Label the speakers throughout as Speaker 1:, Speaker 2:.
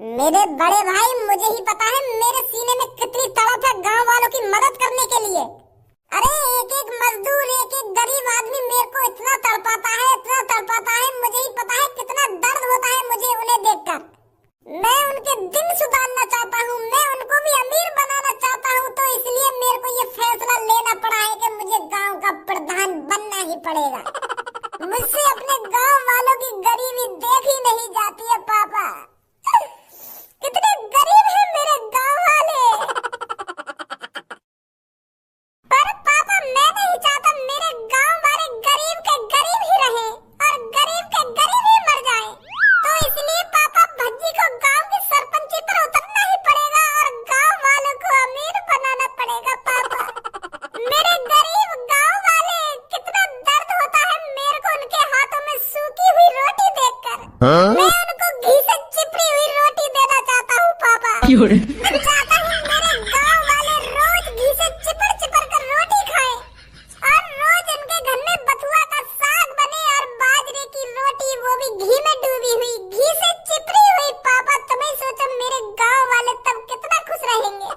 Speaker 1: मेरे बड़े भाई, मुझे ही पता है मेरे सीने में कितनी तड़प है गांव वालों की मदद करने के लिए। अरे एक एक मजदूर, एक एक गरीब आदमी मेरे को इतना तड़पाता है, इतना तड़पाता है। मुझे ही पता है कितना दर्द होता है मुझे उन्हें देखकर। मैं उनके दिन सुधारना चाहता हूँ, मैं उनको भी अमीर बनाना चाहता हूँ, तो इसलिए मेरे को ये फैसला लेना पड़ा है कि मुझे गाँव का प्रधान बनना ही पड़ेगा। मुझसे अपने गाँव वालों की गरीबी देखी नहीं जाती है पापा। कितने गरीब हैं मेरे गाँव वाले। पर पापा, मैं नहीं चाहता मेरे गाँव वाले गरीब के गरीब ही रहे और गरीब के गरीब ही मर जाएं। तो इसलिए पापा, भज्जी को गाँव की सरपंची पर उतरना ही पड़ेगा और गाँव वालों को अमीर बनाना पड़ेगा पापा। मेरे गरीब गाँव वाले, कितना दर्द होता है मेरे को उनके हाथों में सूखी हुई रोटी देखकर। मैं उनको घी से चिपड़ी हुई रोटी देना चाहता हूँ पापा। मैं चाहता हूँ मेरे गाँव वाले रोज घी से चिपड़ चिपड़ कर रोटी खाएं और रोज उनके घर में बथुआ का साग बने और बाजरे की रोटी, वो भी घी में डूबी हुई, घी से चिपड़ी हुई। पापा तुम्हें सोचो मेरे गाँव वाले तब कितना खुश रहेंगे।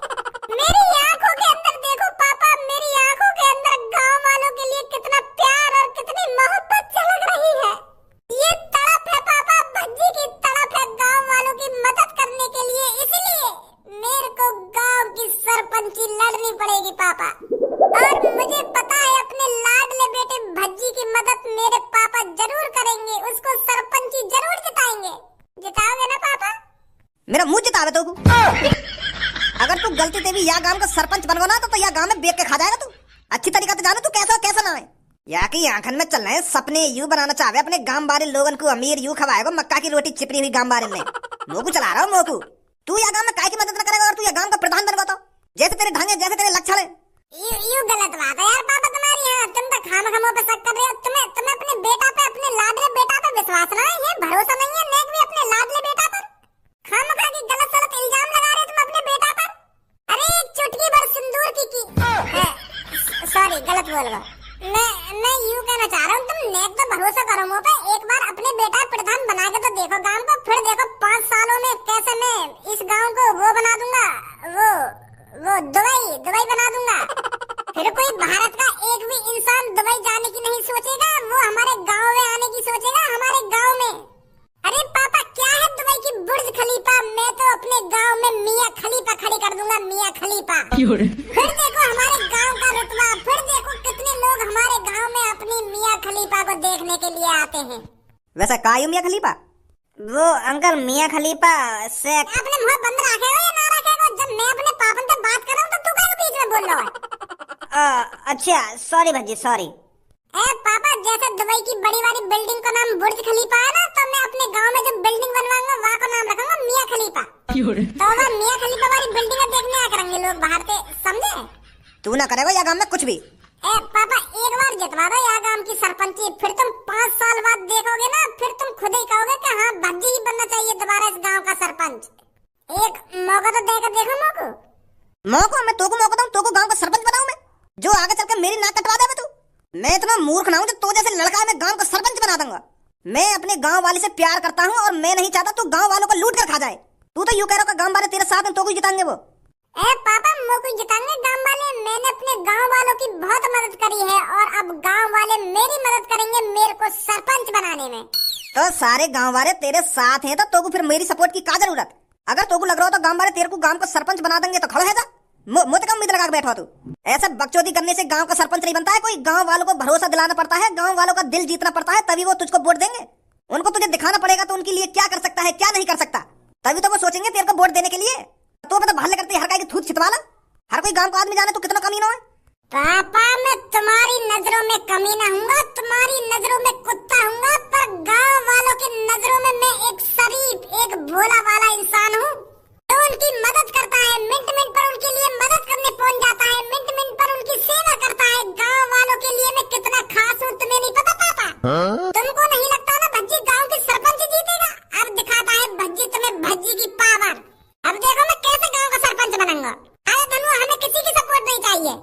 Speaker 1: मेरी आंखों के अंदर देखो पापा, मेरी आंखों के अंदर गाँव वालों के लिए कितना प्यार और कितनी मोहब्बत झलक रही है। ये तड़प है पापा, भज्जी की तड़प है गाँव वालों की मदद करने के लिए। इसलिए मेरे को गाँव की सरपंची लड़नी पड़ेगी पापा। और मुझे पता है अपने लाडले बेटे भज्जी की मदद मेरे पापा जरूर करेंगे, उसको सरपंची जरूर जिताएंगे। जिताओगे ना पापा?
Speaker 2: मेरा मुंह जितावे तो अगर तू गलती से भी या गांव का सरपंच बन गो ना तो या गांव में बेच के खा जाएगा तू। अच्छी तरीका से जानो तू कैसा कैसा ना है। या की आंखन में चल रहे हैं सपने यू बनाना चाहे अपने गांव बारे लोगन को अमीर यू खवाएगा मक्का की रोटी चिपड़ी हुई गांव बारे में। मोकू चला रहा हूँ मोकू। तू या गांव में काय की मदद न करेगा और तू या गांव का प्रधान बन गो तो जैसे तेरे ढंग है, जैसे तेरे लक्षण है।
Speaker 1: यू गलत बात है यार पापा तुम्हारी। यहाँ तुम तो खामखामों पे शक कर रहे हो। तुम्हें अपने बेटा पे, अपने लाडले बेटा पे विश्वास ना है, ये भरोसा नहीं है नेक भी अपने लाडले बेटा पर। खामखा की गलत सलत इल्जाम लगा रहे तुम अपने बेटा पर। अरे एक चुटकी भर सिंदूर की सॉरी गलत बोल गया। मैं यूं कहना चाह रहा हूँ, तुम नेक तो भरोसा करो मुँह पे। एक बार अपने बेटा प्रधान बना के तो देखो गांव को, फिर देखो 5 सालों में कैसे मैं इस गांव को वो बना दूंगा, वो दुबई बना दूंगा। फिर कोई भारत का एक भी इंसान दुबई जाने की नहीं सोचेगा, वो हमारे गांव में आने की सोचेगा, हमारे गांव में। अरे पापा क्या है दुबई की बुर्ज खलीफा, मैं तो अपने गांव में मियां खलीफा खड़ी कर दूंगा, मियां खलीफा। फिर देखो हमारे गांव का रुतबा, फिर देखो कितने लोग हमारे गांव में अपनी मियां खलीफा को देखने के लिए आते हैं।
Speaker 2: वैसे का मियां खलीफा?
Speaker 1: वो अंकल मियां खलीफा से अपने मुंह बंद रखे हो या ना रखे हो? जब मैं अपने पापन से बात कर रहा हूँ तो तू क्या बीच में बोल रहा है?
Speaker 2: अच्छा सॉरी भज्जी सॉरी।
Speaker 1: पापा जैसे दुबई की बड़ी वाली बिल्डिंग का नाम बुर्ज खलीफा है ना, तो मैं अपने गांव में जो बिल्डिंग बनवाऊंगा वहाँ का नाम रखूंगा मियां खलीफा। तो वह मियां खलीफा वाली बिल्डिंग देखने आया करेंगे लोग बाहर से, समझे?
Speaker 2: तू ना करेगा या गांव में कुछ भी।
Speaker 1: पापा एक बार जितवा दो या गांव की सरपंची, फिर तुम 5 साल बाद देखोगे ना, फिर तुम खुद ही कहोगे कि हाँ भज्जी ही बनना चाहिए दोबारा इस गांव का सरपंच। एक मौका तो देकर देखो।
Speaker 2: मौका मैं तोको मौका दूं, तोको गांव का सरपंच बनाऊं मैं, जो आगे चल के मेरी नाक कटवा देवे तू। मैं इतना मूर्ख ना हूं जो तो जैसे लड़का है मैं गांव का सरपंच बना दूंगा। मैं अपने गांव वाले से प्यार करता हूं और मैं नहीं चाहता तू गांव वालों को लूट कर खा जाए। तू तो यूं कह रहा है गांव वाले तेरे साथ हैं, तो कोई जिताएंगे वो।
Speaker 1: पापा मोको जिताएंगे गांव वाले। मैंने अपने गांव वालों की बहुत मदद करी है और अब गांव वाले मेरी मदद करेंगे मेरे को सरपंच बनाने में।
Speaker 2: तो सारे गांव वाले तेरे साथ हैं तो तोको फिर मेरी सपोर्ट की क्या जरूरत? अगर तोको लग रहा हो तो गांव वाले तेरे को गांव का सरपंच बना देंगे तो खड़ो है जा। मुझे कम उम्मीद लगा के बैठा तू। ऐसा बकचोदी करने से गांव का सरपंच नहीं बनता है कोई। गांव वालों को भरोसा दिलाना पड़ता है, गांव वालों का दिल जीतना पड़ता है, तभी वो तुझको वोट देंगे। उनको तुझे दिखाना पड़ेगा तो उनके लिए क्या कर सकता है क्या नहीं कर सकता, तभी तो वो सोचेंगे तेरे को वोट देने के लिए। तो मतलब भाले करते हर की थूत छितवाला, हर कोई गांव का आदमी जाने तो कितना कमी ना है।
Speaker 1: पापा मैं तुम्हारी नजरों में कमी ना हूँगा, तुम्हारी नजरों में कुत्ता हूँगा, पर गांव वालों की नजरों में मैं एक शरीफ, एक भोला वाला इंसान हूँ जो उनकी मदद करता है। मिनट मिनट पर उनके लिए मदद करने पहुँच जाता है, मिनट मिनट पर उनकी सेवा करता है। गांव वालों के लिए मैं कितना खास हूँ तुम्हें नहीं पता पापा? तुमको नहीं लगता ना भज्जी गांव की सरपंच जीतेगा? अब दिखाता है भज्जी तुम्हें भज्जी की पावर। अब देखो मैं कैसे गांव का सरपंच बनूंगा। अरे धनु हमें किसी की सपोर्ट नहीं चाहिए।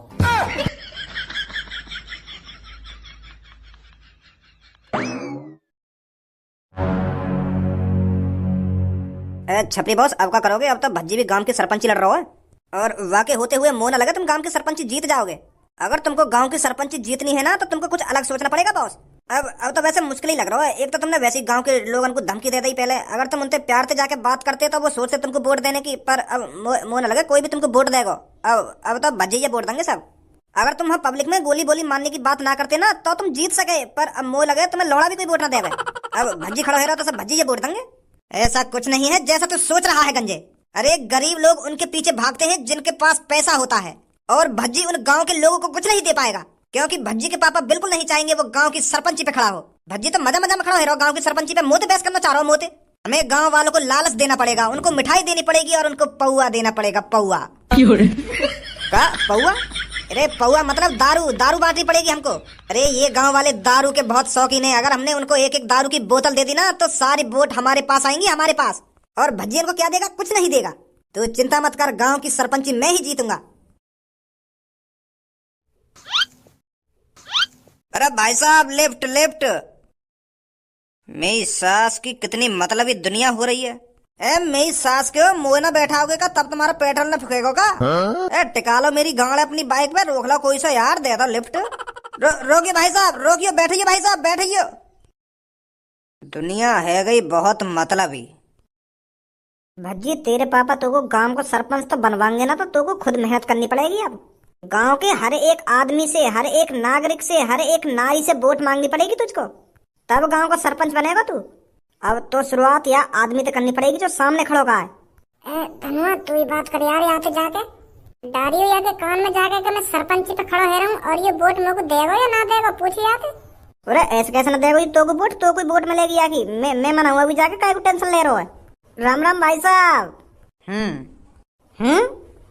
Speaker 2: छपरी बॉस, अब क्या करोगे? अब तो भज्जी भी गांव की सरपंची लड़ रहा है और वाकई होते हुए मोह न लगे तुम गांव की सरपंची जीत जाओगे। अगर तुमको गांव की सरपंची जीतनी है ना तो तुमको कुछ अलग सोचना पड़ेगा बॉस। अब तो वैसे मुश्किल ही लग रहा है। एक तो तुमने वैसे ही गांव के लोगों को धमकी दे दी पहले। अगर तुम उनसे प्यार से जाके बात करते तो वो सोचते तुमको वोट देने की, पर अब मोह न लगे कोई भी तुमको वोट देगा। अब तो भज्जी वोट देंगे सब। अगर तुम पब्लिक में गोली बोली मारने की बात ना करते ना तो तुम जीत सके, पर अब मोह लगे तुम्हें लौड़ा भी कोई वोट ना देगा। अब भज्जी खड़ा है रहा तो सब भज्जी वोट देंगे। ऐसा कुछ नहीं है जैसा तू सोच रहा है गंजे। अरे गरीब लोग उनके पीछे भागते हैं जिनके पास पैसा होता है, और भज्जी उन गांव के लोगों को कुछ नहीं दे पाएगा, क्योंकि भज्जी के पापा बिल्कुल नहीं चाहेंगे वो गांव की सरपंची पे खड़ा हो। भज्जी तो मजा मजा में खड़ा है गांव की सरपंची पे मोते बहस करना चाह रहा हूँ मोते। हमें गांव वालों को लालच देना पड़ेगा, उनको मिठाई देनी पड़ेगी और उनको पौआ देना पड़ेगा। पौआ का पौआ? अरे पौआ मतलब दारू, दारू बांटनी पड़ेगी हमको। अरे ये गांव वाले दारू के बहुत शौकीन है। अगर हमने उनको एक एक दारू की बोतल दे दी ना तो सारी वोट हमारे पास आएंगी, हमारे पास। और भज्जी इनको क्या देगा? कुछ नहीं देगा। तो चिंता मत कर, गांव की सरपंची मैं ही जीतूंगा। अरे भाई साहब, लेफ्ट लेफ्ट। मेरी सास की कितनी मतलबी दुनिया हो रही है। मेरी सास के मुँह ना बैठाओगे का तब तुम्हारा पेट्रोल न फूकेगा का? टिका लो मेरी गाड़ अपनी बाइक पे, रोक लो कोई सा यार, दे दो लिफ्ट। रोकिए भाई साहब, रोकियो, बैठिए भाई साहब, बैठिए। दुनिया है गई बहुत मतलबी। भज्जी तेरे पापा तो को गांव को सरपंच तो बनवाएंगे ना, तो को खुद मेहनत करनी पड़ेगी। अब गांव के हर एक आदमी से, हर एक नागरिक से, हर एक नारी से वोट मांगनी पड़ेगी तुझको, तब गांव का सरपंच बनेगा तू। अब तो शुरुआत या आदमी तो करनी पड़ेगी जो सामने खड़ो का है।
Speaker 1: धनुआ तू ही बात कर यार, यहाँ पे जाके डारियो या के कान में जाके कि मैं सरपंची पे खड़ा है रहूं और ये वोट मेरे को देगा या ना देगा, पूछी जाके।
Speaker 2: अरे ऐसे कैसे ना देगा तो को वोट, तो कोई वोट मिलेगी या की? मैं मना हुआ भी जाके काय को टेंशन ले रहा है। राम राम भाई साहब।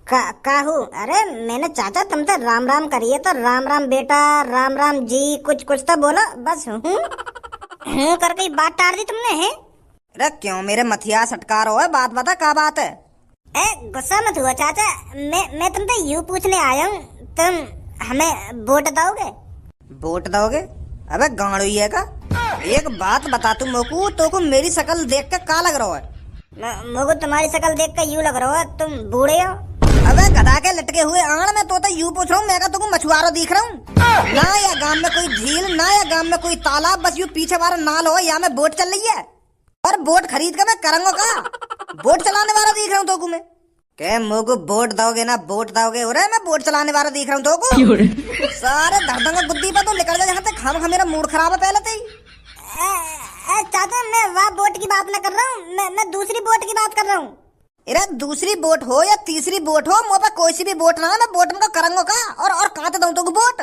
Speaker 2: काहू? अरे मैंने चाचा तुमसे राम राम करिए तो राम राम बेटा, राम राम जी, कुछ कुछ तो बोलो। बस हूँ करके बात टाड़ दी तुमने है। अरे क्यों मेरे मथिया सटका रहा है? बात बता, क्या बात है? गुस्सा मत हुआ चाचा, मैं तुमसे यूँ पूछने आया हूँ, तुम हमें वोट दोगे? वोट दोगे? अबे गांडू है का? एक बात बता तू मोकू, तो को मेरी शक्ल देख कर का लग रहा है? मोकू तुम्हारी शक्ल देख कर यूँ लग रहा है तुम बूढ़े हो। अबे गधा के लटके हुए आण में तो यूँ पूछ रहा हूँ, मैं का तुमको मछुआरा दिख रहा हूँ ना? या गांव में कोई झील ना, या गांव में कोई तालाब, बस यूँ पीछे वाला नाल हो, या में बोट चल रही है और बोट खरीद कर मैं करूंगा का? बोट चलाने वाला दिख रहा हूँ तो मैं के मोको बोट दोगे ना? बोट दोगे? हो रहा है मैं बोट चलाने वाला दिख रहा हूँ तो सारे धड़धंगा बुद्धि पर तो निकल जा यहाँ से। खाम मेरा मूड खराब है पहले से ही। चाचा मैं वह बोट की बात ना कर रहा हूँ, मैं दूसरी बोट की बात कर रहा हूँ। अरे दूसरी बोट हो या तीसरी बोट हो, मुँह पे कोई सी भी बोट ना, मैं बोट में करूंगा का? और कहाँ दूं तो बोट?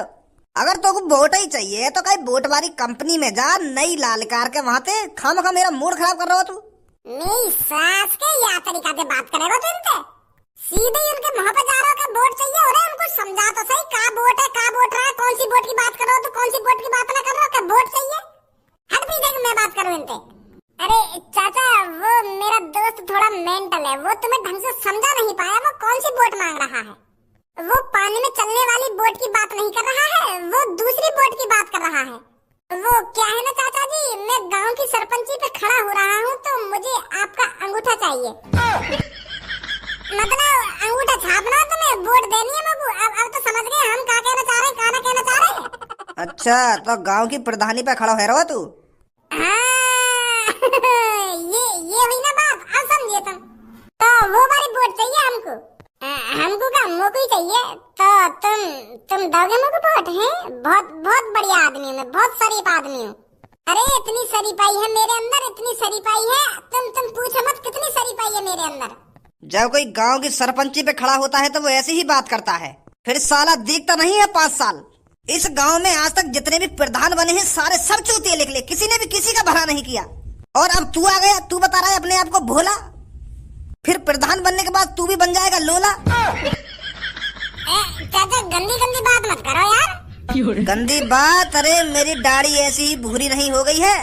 Speaker 2: अगर तो बोट ही चाहिए तो कहीं बोट वाली कंपनी में जा, नई लाल कार के वहाँ पे। खाम मेरा मूड खराब कर रहा हो तू।
Speaker 1: मेरी सास के या तरीका से बात करेगा तू इनसे? सीधे ही उनके मुंह पे जा रहा हो कि वोट चाहिए। हो रहा है उनको समझा तो सही, का वोट है, का वोट रहा है, कौन सी वोट की बात कर रहा हो, तो कौन सी वोट की बात ना कर रहा हो कि वोट चाहिए। हट भी देख मैं बात करूं इनसे। अरे चाचा वो मेरा दोस्त थोड़ा मेंटल है, वो तुम्हें ढंग से समझा नहीं पाया वो कौन सी वोट मांग रहा है। वो पानी में चलने वाली बोट की बात नहीं कर रहा है, वो दूसरी बोट की बात कर रहा है। वो क्या है ना चाचा जी, मैं गांव की सरपंची पे खड़ा हो रहा हूँ तो मुझे आपका अंगूठा चाहिए। मतलब अंगूठा छापना है तुम्हें, वोट देनी है मुझको। अब तो समझ गए हम क्या कहना चाह रहे हैं, क्या ना कहना चाह रहे हैं।
Speaker 2: अच्छा तो गांव की प्रधानी पे खड़ा है रहो तू?
Speaker 1: ये हुई ना बात, अब समझिए तुम। तो वो वाली वोट चाहिए हमको। हमको का मोको ही चाहिए। तो तुम दोगे मोको वोट? है बहुत बहुत बढ़िया आदमी हूँ मैं, बहुत शरीफ आदमी हूँ। अरे इतनी शरीफाई है मेरे अंदर, इतनी शरीफाई है तुम पूछो मत कितनी शरीफाई है मेरे अंदर।
Speaker 2: जब कोई गांव की सरपंची पे खड़ा होता है तो वो ऐसी ही बात करता है, फिर साला दिखता नहीं है 5 साल। इस गांव में आज तक जितने भी प्रधान बने हैं सारे सब चूतिए निकले, किसी ने भी किसी का भला नहीं किया। और अब तू आ गया, तू बता रहा है अपने आप को भोला, फिर प्रधान बनने के बाद तू भी बन जाएगा लोला।
Speaker 1: चाचा गंदी गंदी बात मत करो यार।
Speaker 2: गंदी बात? अरे मेरी दाढ़ी ऐसी ही भूरी नहीं हो गई है।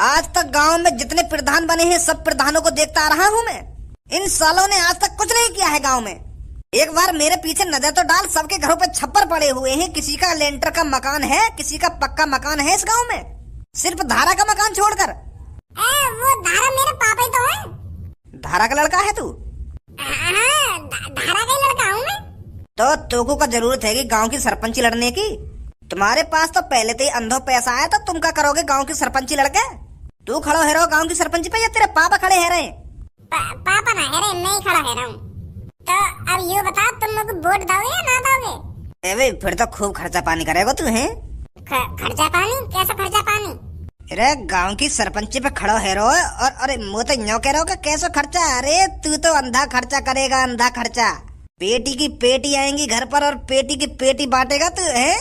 Speaker 2: आज तक गांव में जितने प्रधान बने हैं सब प्रधानों को देखता आ रहा हूँ मैं। इन सालों ने आज तक कुछ नहीं किया है गांव में। एक बार मेरे पीछे नजर तो डाल, सबके घरों पे छप्पर पड़े हुए हैं, किसी का लेंटर का मकान है, किसी का पक्का मकान है इस गांव में, सिर्फ धारा का मकान छोड़कर।
Speaker 1: वो धारा मेरे पापा ही तो है।
Speaker 2: धारा का लड़का है तू?
Speaker 1: हाँ, धारा का ही लड़का हूँ मैं।
Speaker 2: तो तुमको का जरूरत है कि गांव की सरपंची लड़ने की? तुम्हारे पास तो पहले से ही अंधो पैसा है, तो तुम क्या करोगे गांव की सरपंची लड़के? तू खड़ो है रहो गांव की सरपंची पे या तेरे पापा खड़े है रहे?
Speaker 1: पापा ना है रहे, मैं ही खड़ा है रहा हूँ। तो अब ये बता, तुम लोग वोट दोगे या ना दोगे?
Speaker 2: अरे फिर तो खूब खर्चा पानी करेगा तू है।
Speaker 1: खर्चा पानी? कैसा खर्चा पानी?
Speaker 2: अरे गांव की सरपंची पे खड़ो है रो और अरे मुँह तो न्यो कह रहा हो कैसे खर्चा? अरे तू तो अंधा खर्चा करेगा, अंधा खर्चा। पेटी की पेटी आएंगी घर पर और पेटी की पेटी बांटेगा तू है।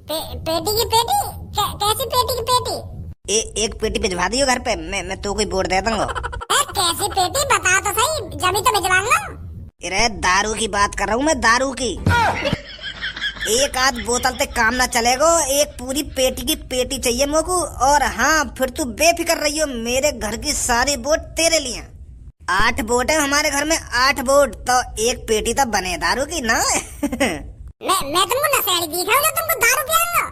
Speaker 1: पेटी की पेटी? कैसी पेटी की पेटी?
Speaker 2: एक पेटी भिजवा दियो घर पे, मैं तो कोई वोट दे दूंगा।
Speaker 1: कैसी पेटी बता तो सही, जब तो भिजवाऊंगा।
Speaker 2: अरे दारू की बात कर रहा हूँ मैं, दारू की। एक आध बोतल से काम ना चलेगा, एक पूरी पेटी की पेटी चाहिए मुझको। और हाँ फिर तू बेफिक्र रही हो, मेरे घर की सारी वोट तेरे लिए। 8 वोट है हमारे घर में, 8 वोट तो एक पेटी तो बने दारू की ना।
Speaker 1: मैं तुमको नशेड़ी दिख रहा हूँ जो तुमको दारू पिलाऊंगा?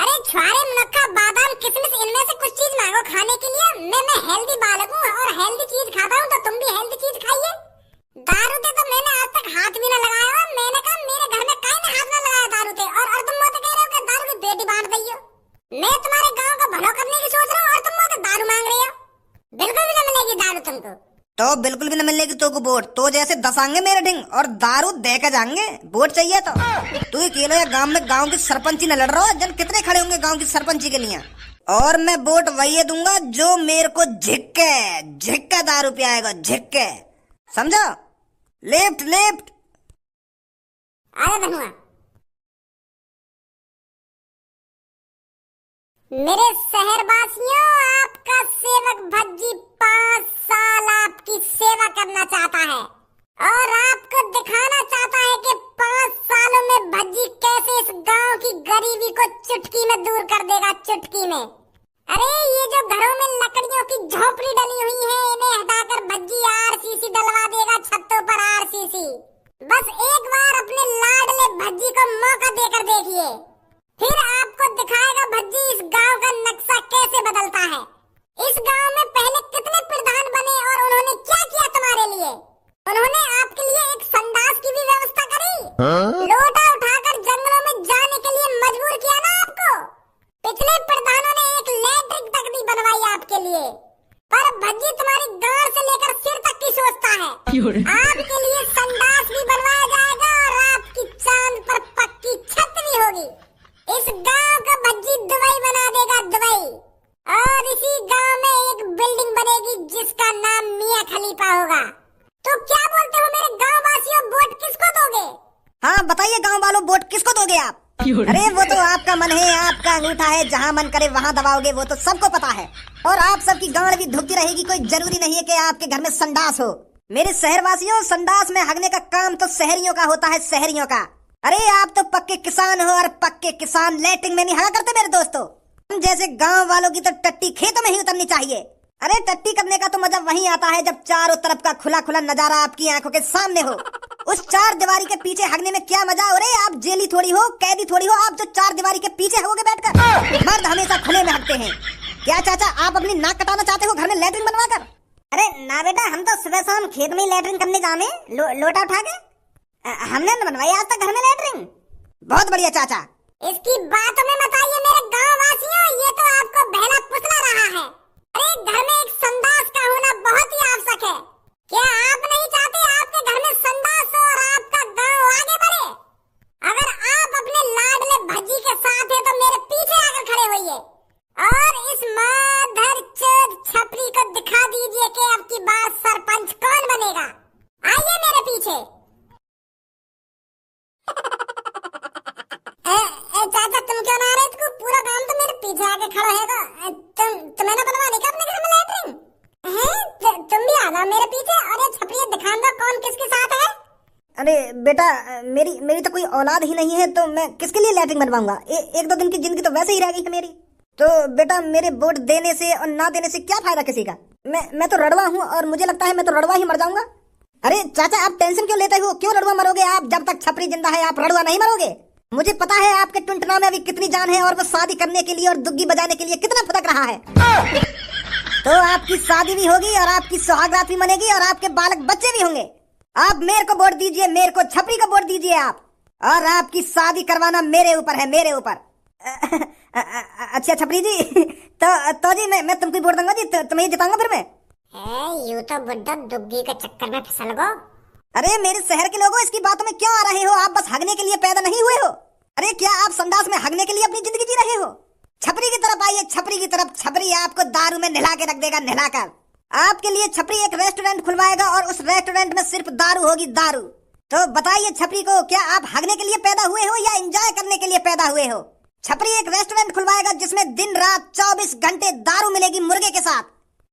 Speaker 1: अरे छुआरे, मुनक्का, बादाम, किशमिश, इनमें से कुछ चीज मांगो खाने के लिए। मैं हेल्दी बालक हूँ और हेल्दी चीज खाता हूँ, तो तुम भी हेल्दी चीज खाइए। दारू ते तो मैंने आज तक हाथ भी ना लगाया। मैंने कहा मेरे घर में काहे ने हाथ ना लगाया दारू ते, और तुम मुझे कह रहे हो कि दारू की पेटी बांट दइयो। मैं तुम्हारे गाँव का भला करने की सोच रहा हूँ और तुम मुझे दारू मांग रहे हो। बिल्कुल भी न मिलेगी दारू तुमको।
Speaker 2: तो बिल्कुल भी न मिलेगी तो को वोट, तो जैसे दसांगे मेरे ढिंग और दारू दे के जाएंगे। वोट चाहिए तो तू अकेले या गांव में गांव की सरपंची न लड़ रहा हो, जन कितने खड़े होंगे गांव की सरपंची के लिए। और मैं वोट वही दूंगा जो मेरे को झिक्के दारू पियाएगा, झिक्के, समझो? Left left.
Speaker 1: आया धनुआ। मेरे शहरवासियों, आपका सेवक भज्जी 5 साल आपकी सेवा करना चाहता है और आपको दिखाना चाहता है कि 5 सालों में भज्जी कैसे इस गांव की गरीबी को चुटकी में दूर कर देगा, चुटकी में। अरे ये जो घरों में लकड़ियों की झोपड़ी डली हुई है, इन्हें हटाकर भज्जी आरसीसी डलवा देगा, छतों पर आरसीसी। बस एक बार अपने लाडले भज्जी को मौका देकर देखिए, फिर आपको दिखाएगा भज्जी इस गांव का नक्शा कैसे बदलता है। इस गांव में पहले कितने प्रधान बने और उन्होंने क्या किया तुम्हारे लिए? उन्होंने आपके लिए एक संडास की भी व्यवस्था करी। लोटा उठाकर जंगलों में जाने के लिए मजबूर किया ना आपको। पिछले प्रधानों ने एक लैट्रिन तक नहीं बनवाई आपके लिए। पर भज्जी तुम्हारी गांड से लेकर सिर तक की सोचता है। आपके लिए संडास भी बनवाया जाएगा और आपकी चांद पर पक्की छत भी होगी। इस गांव का भज्जी दुबई बना देगा, दुबई। और इसी गांव में एक बिल्डिंग बनेगी जिसका नाम मियां खलीफा होगा। तो क्या बोलते हो मेरे गांव वासियों, वोट किसको दोगे?
Speaker 2: हाँ बताइए गांव वालों, वोट किसको दोगे आप? अरे वो तो आपका मन है, आपका अंगूठा है, जहाँ मन करे वहाँ दबाओगे, वो तो सबको पता है। और आप सबकी गांड भी धुकती रहेगी, कोई जरूरी नहीं है कि आपके घर में संडास हो। मेरे शहरवासियों, संडास में हगने का काम तो शहरियों का होता है, शहरियों का। अरे आप तो पक्के किसान हो और पक्के किसान लैट्रिन में नहीं हगा करते मेरे दोस्तों। हम जैसे गांव वालों की तो टट्टी खेतों में ही उतरनी चाहिए। अरे टट्टी करने का तो मजा वहीं आता है जब चारों तरफ का खुला खुला नजारा आपकी आंखों के सामने हो। उस 4 दीवारी के पीछे हगने में क्या मजा? अरे आप जेली थोड़ी हो, कैदी थोड़ी हो, आप जो 4 दीवारी के पीछे हगोगे बैठकर। मर्द हमेशा खुले में हगते हैं। क्या चाचा आप अपनी नाक कटाना चाहते हो घर में लैट्रिन बनवा कर?
Speaker 1: अरे ना बेटा, हम तो सुबह शाम खेत में लैट्रिन करने जाने, लोटा उठा के। हमने न बनवाई आज तक घर में लैट्रिन।
Speaker 2: बहुत बढ़िया चाचा।
Speaker 1: इसकी बातों में मत आइए मेरे गांव वासियों, ये तो आपको बहला फुसला रहा है। अरे घर में एक संडास का होना बहुत ही आवश्यक है। क्या आप नहीं चाहते आपके घर में संडास हो और आपका गांव आगे बढ़े? अगर आप अपने लाडले भज्जी के साथ हैं तो मेरे पीछे आकर खड़े होइए और इस माधर चोद छपरी को दिखा दीजिए कि अब की बार सरपंच कौन बनेगा। आइए मेरे पीछे। चाचा तुम क्यों ना आ रहे? तुम पूरा गांव तो मेरे पीछे आके खड़ा है। तुम्हें ना बनवा देगा अपने घर में लैट्रिन है? तुम भी आ जाओ मेरे पीछे और ये छपरी दिखा दो कौन किसके साथ है।
Speaker 2: अरे बेटा, मेरी तो कोई औलाद ही नहीं है, तो मैं किसके लिए लैट्रिन बनवाऊंगा? 1-2 दिन की जिंदगी तो वैसे ही रह गई है मेरी। तो बेटा मेरे वोट देने से और ना देने से क्या फायदा किसी का? मैं तो रड़वा हूँ और मुझे लगता है मैं तो रड़वा ही मर जाऊंगा। अरे चाचा आप टेंशन क्यों लेते हो? क्यों रड़वा मरोगे आप? जब तक छपरी जिंदा है आप रड़वा नहीं मरोगे। मुझे पता है आपके टुनटुना में अभी कितनी जान है और वो शादी करने के लिए और दुग्गी बजाने के लिए कितना फटक रहा है। तो आपकी शादी भी होगी और आपकी सुहागरात भी मनेगी और आपके बालक बच्चे भी होंगे। आप मेरे को वोट दीजिए, मेरे को, छपरी को वोट दीजिए आप, और आपकी शादी करवाना मेरे ऊपर है, मेरे ऊपर। अच्छा छपरी जी, तो जी मैं तुमको वोट दूंगा जी, तुम्हें जिताऊंगा फिर मैं।
Speaker 1: यूं तो बुड्ढा दुग्गी के चक्कर में फिसल गो।
Speaker 2: अरे मेरे शहर के लोगों, इसकी बातों में क्यों आ रहे हो? आप बस हगने के लिए पैदा नहीं हुए हो। अरे क्या आप संडास में हगने के लिए अपनी जिंदगी जी रहे हो? छपरी की तरफ आइए, छपरी की तरफ। छपरी आपको दारू में नहला के रख देगा, नहलाकर। आपके लिए छपरी एक रेस्टोरेंट खुलवाएगा और उस रेस्टोरेंट में सिर्फ दारू होगी, दारू। तो बताइए छपरी को, क्या आप हगने के लिए पैदा हुए हो या एंजॉय करने के लिए पैदा हुए हो? छपरी एक रेस्टोरेंट खुलवाएगा जिसमें दिन रात 24 घंटे दारू मिलेगी मुर्गे के साथ,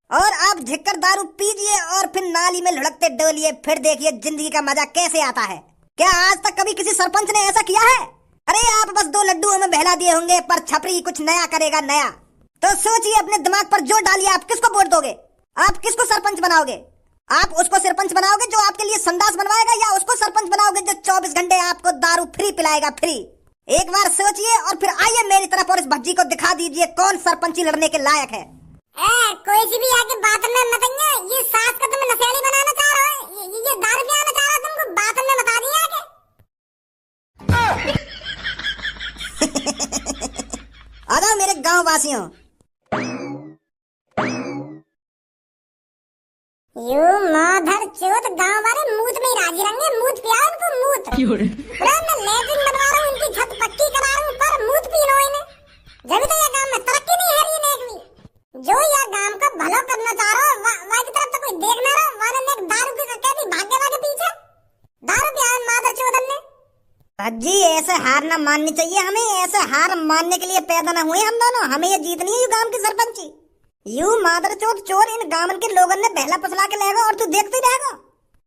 Speaker 2: और आप झिककर दारू पीजिए और फिर नाली में लुढ़कते डोलिए, फिर देखिए जिंदगी का मजा कैसे आता है। क्या आज तक कभी किसी सरपंच ने ऐसा किया है? अरे आप बस 2 लड्डू हमें बहला दिए होंगे, पर छपरी कुछ नया करेगा, नया। तो सोचिए, अपने दिमाग पर जोर डालिए, आप किसको वोट दोगे? आप किसको सरपंच बनाओगे? आप उसको सरपंच बनाओगे जो आपके लिए संडास बनवाएगा, या उसको सरपंच बनाओगे जो 24 घंटे आपको दारू फ्री पिलाएगा, फ्री? एक बार सोचिए और फिर आइए मेरी तरफ और इस भज्जी को दिखा दीजिए कौन सरपंची लड़ने के लायक है।
Speaker 1: कोई सी भी आके बात में मत आइए। ये सास का तुम नशेड़ी बनाना चाह रहे हो, ये दारू पिलाना चाह रहा है, तुमको बात में बता दिया आके।
Speaker 2: आ जाओ मेरे गांव वासियों।
Speaker 1: यू माधर चोत, गांव वाले मूत में ही राजी रहेंगे। मूत पिया उनको, मूत। मैं लेटरिन बनवा रहा हूँ, इनकी छत पक्की करा रहा हूँ, पर मूत पी लो इन्हें। जब तो ये गांव में तरक्की नहीं है रही एक भी। जो यह गांव का भला करना चाह रहा है, वहाँ की तरफ तो कोई देख ना रहा। वाले ने दारू की कहती भागे पीछे दारू पिया माधर चोदन ने।
Speaker 2: भज्जी ऐसे हार ना माननी चाहिए हमें, ऐसे हार मानने के लिए पैदा ना हुए हम दोनों। हमें ये जीतनी है, यू गांव की सरपंची। यू मादर चोद चोर, इन गांव के लोगों ने बहला पसला के लेगा और तू देखते ही रहेगा।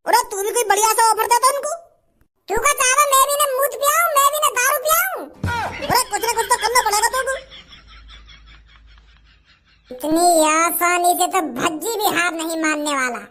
Speaker 2: और तू भी कोई बढ़िया सा ऑफर देता उनको।
Speaker 1: तू का चाहा मैं भी ना मूत पियाऊं, मैं भी ना दारू पियाऊं।
Speaker 2: अरे कुछ ना कुछ तो करना पड़ेगा तुमको।
Speaker 1: इतनी आसानी से तो भज्जी भी हार नहीं मानने वाला।